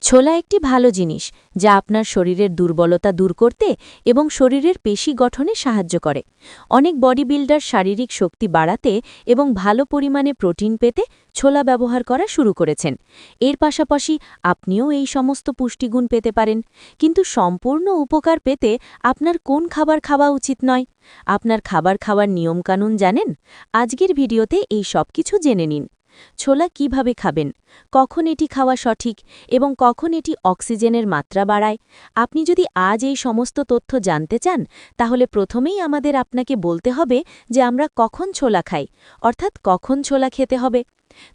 ছোলা একটি ভালো জিনিস যা আপনার শরীরের দুর্বলতা দূর করতে এবং শরীরের পেশি গঠনে সাহায্য করে। অনেক বডি বিল্ডার শারীরিক শক্তি বাড়াতে এবং ভালো পরিমাণে প্রোটিন পেতে ছোলা ব্যবহার করা শুরু করেছেন। এর পাশাপাশি আপনিও এই সমস্ত পুষ্টিগুণ পেতে পারেন, কিন্তু সম্পূর্ণ উপকার পেতে আপনার কোন খাবার খাওয়া উচিত নয়, আপনার খাবার খাওয়ার নিয়মকানুন জানেন? আজকের ভিডিওতে এই সব কিছু জেনে নিন। ছোলা কিভাবে খাবেন, কখন এটি খাওয়া সঠিক এবং কখন এটি অক্সিজেনের মাত্রা বাড়ায়। আপনি যদি আজ এই সমস্ত তথ্য জানতে চান, তাহলে প্রথমেই আমাদের আপনাকে বলতে হবে যে আমরা কখন ছোলা খাই, অর্থাৎ কখন ছোলা খেতে হবে।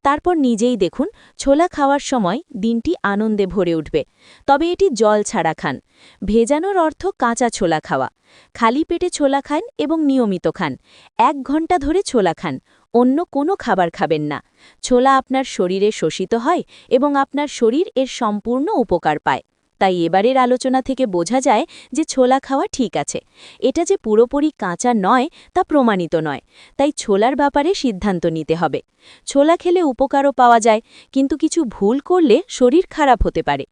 তারপর নিজেই দেখুন, ছোলা খাওয়ার সময় দিনটি আনন্দে ভরে উঠবে। তবে এটি জল ছাড়া খান। ভেজানোর অর্থ কাঁচা ছোলা খাওয়া। খালি পেটে ছোলা খান এবং নিয়মিত খান। 1 ঘন্টা ধরে ছোলা খান, অন্য কোনো খাবার খাবেন না। ছোলা আপনার শরীরে শোষিত হয় এবং আপনার শরীর এর সম্পূর্ণ উপকার পায়। তাই এবারের আলোচনা থেকে বোঝা যায় যে ছোলা খাওয়া ঠিক আছে। এটা যে পুরোপুরি কাঁচা নয় তা প্রমাণিত নয়, তাই ছোলার ব্যাপারে সিদ্ধান্ত নিতে হবে। ছোলা খেলে উপকারও পাওয়া যায়, কিন্তু কিছু ভুল করলে শরীর খারাপ হতে পারে।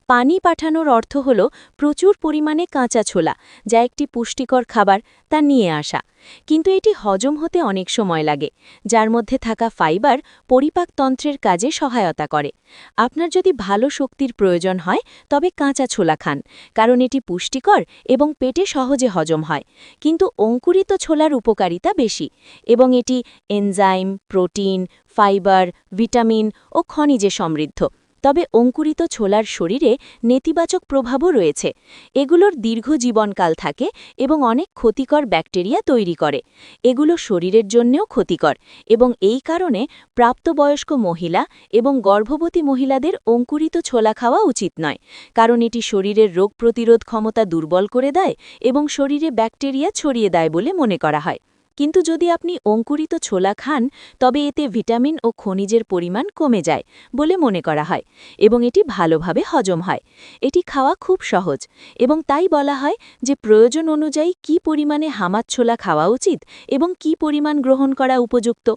পানি পাঠানোর অর্থ হল প্রচুর পরিমাণে কাঁচা ছোলা, যা একটি পুষ্টিকর খাবার, তা নিয়ে আসা। কিন্তু এটি হজম হতে অনেক সময় লাগে, যার মধ্যে থাকা ফাইবার পরিপাকতন্ত্রের কাজে সহায়তা করে। আপনার যদি ভালো শক্তির প্রয়োজন হয়, তবে কাঁচা ছোলা খান, কারণ এটি পুষ্টিকর এবং পেটে সহজে হজম হয়। কিন্তু অঙ্কুরিত ছোলার উপকারিতা বেশি এবং এটি এনজাইম, প্রোটিন, ফাইবার, ভিটামিন ও খনিজে সমৃদ্ধ। তবে অঙ্কুরিত ছোলার শরীরে নেতিবাচক প্রভাবও রয়েছে। এগুলোর দীর্ঘ জীবনকাল থাকে এবং অনেক ক্ষতিকর ব্যাকটেরিয়া তৈরি করে। এগুলো শরীরের জন্যও ক্ষতিকর এবং এই কারণে প্রাপ্তবয়স্ক মহিলা এবং গর্ভবতী মহিলাদের অঙ্কুরিত ছোলা খাওয়া উচিত নয়, কারণ এটি শরীরের রোগ প্রতিরোধ ক্ষমতা দুর্বল করে দেয় এবং শরীরে ব্যাকটেরিয়া ছড়িয়ে দেয় বলে মনে করা হয়। কিন্তু যদি আপনি অঙ্কুরিত ছোলা খান, তবে এতে ভিটামিন ও খনিজের পরিমাণ কমে যায় বলে মনে করা হয় এবং এটি ভালোভাবে হজম হয়। এটি খাওয়া খুব সহজ এবং তাই বলা হয় যে প্রয়োজন অনুযায়ী কী পরিমাণে হামাদ ছোলা খাওয়া উচিত এবং কী পরিমাণ গ্রহণ করা উপযুক্ত।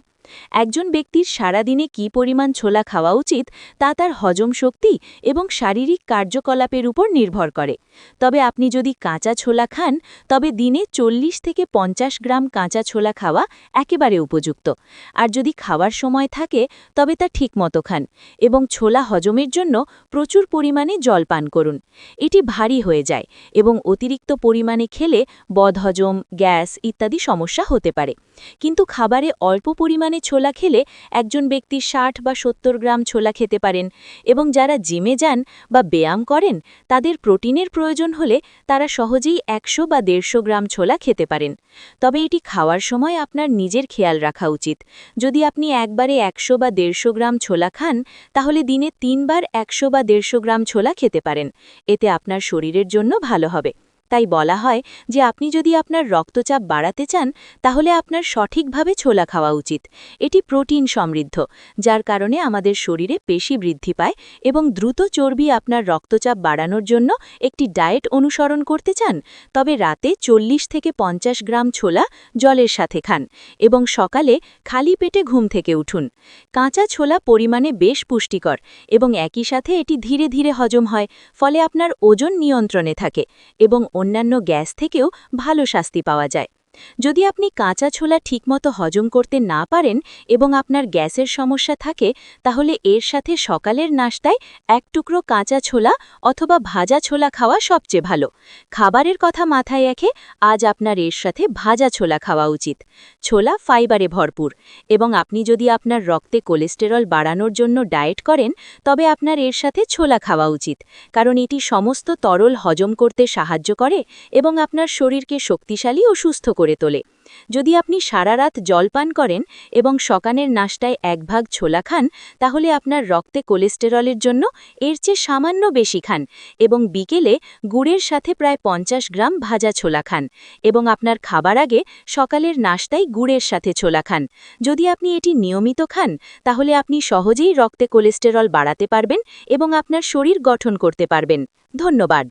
একজন ব্যক্তির সারাদিনে কী পরিমাণ ছোলা খাওয়া উচিত তা তার হজম শক্তি এবং শারীরিক কার্যকলাপের উপর নির্ভর করে। তবে আপনি যদি কাঁচা ছোলা খান, তবে দিনে 40 থেকে 50 গ্রাম কাঁচা ছোলা খাওয়া একেবারে উপযুক্ত। আর যদি খাওয়ার সময় থাকে, তবে তা ঠিকমতো খান এবং ছোলা হজমের জন্য প্রচুর পরিমাণে জল পান করুন। এটি ভারী হয়ে যায় এবং অতিরিক্ত পরিমাণে খেলে বদহজম, গ্যাস ইত্যাদি সমস্যা হতে পারে। কিন্তু খাবারে অল্প পরিমাণে ছোলা খেলে একজন ব্যক্তি 60 বা 70 গ্রাম ছোলা খেতে পারেন এবং যারা জিমে যান বা ব্যায়াম করেন, তাদের প্রোটিনের প্রয়োজন হলে তারা সহজেই 100 বা 150 গ্রাম ছোলা খেতে পারেন। তবে এটি খাওয়ার সময় আপনার নিজের খেয়াল রাখা উচিত। যদি আপনি একবারে 100 বা 150 গ্রাম ছোলা খান, তাহলে দিনে 3 বার 100 বা 150 গ্রাম ছোলা খেতে পারেন। এতে আপনার শরীরের জন্য ভালো হবে। তাই বলা হয় যে আপনি যদি আপনার রক্তচাপ বাড়াতে চান, তাহলে আপনার সঠিকভাবে ছোলা খাওয়া উচিত। এটি প্রোটিন সমৃদ্ধ, যার কারণে আমাদের শরীরে পেশি বৃদ্ধি পায় এবং দ্রুত চর্বি। আপনার রক্তচাপ বাড়ানোর জন্য একটি ডায়েট অনুসরণ করতে চান, তবে রাতে 40 থেকে 50 গ্রাম ছোলা জলের সাথে খান এবং সকালে খালি পেটে ঘুম থেকে উঠুন। কাঁচা ছোলা পরিমাণে বেশ পুষ্টিকর এবং একই সাথে এটি ধীরে ধীরে হজম হয়, ফলে আপনার ওজন নিয়ন্ত্রণে থাকে এবং অন্যান্য গ্যাস থেকেও ভালো শাস্তি পাওয়া যায়। যদি আপনি কাঁচা ছোলা ঠিকমতো হজম করতে না পারেন এবং আপনার গ্যাসের সমস্যা থাকে, তাহলে এর সাথে সকালের নাশতায় 1 টুকরো কাঁচা ছোলা অথবা ভাজা ছোলা খাওয়া সবচেয়ে ভালো। খাবারের কথা মাথায় রেখে আজ আপনার এর সাথে ভাজা ছোলা খাওয়া উচিত। ছোলা ফাইবারে ভরপুর এবং আপনি যদি আপনার রক্তে কোলেস্টেরল বাড়ানোর জন্য ডায়েট করেন, তবে আপনার এর সাথে ছোলা খাওয়া উচিত, কারণ এটি সমস্ত তরল হজম করতে সাহায্য করে এবং আপনার শরীরকে শক্তিশালী ও সুস্থ করে তোলে। যদি আপনি সারা রাত জল পান করেন এবং সকালের নাশতায় 1 ভাগ ছোলা খান, তাহলে আপনার রক্তে কোলেস্টেরলের জন্য এর চেয়ে সামান্য বেশি খান এবং বিকেলে গুড়ের সাথে প্রায় 50 গ্রাম ভাজা ছোলা খান এবং আপনার খাবার আগে সকালের নাশতায় গুড়ের সাথে ছোলা খান। যদি আপনি এটি নিয়মিত খান, তাহলে আপনি সহজেই রক্তে কোলেস্টেরল বাড়াতে পারবেন এবং আপনার শরীর গঠন করতে পারবেন। ধন্যবাদ।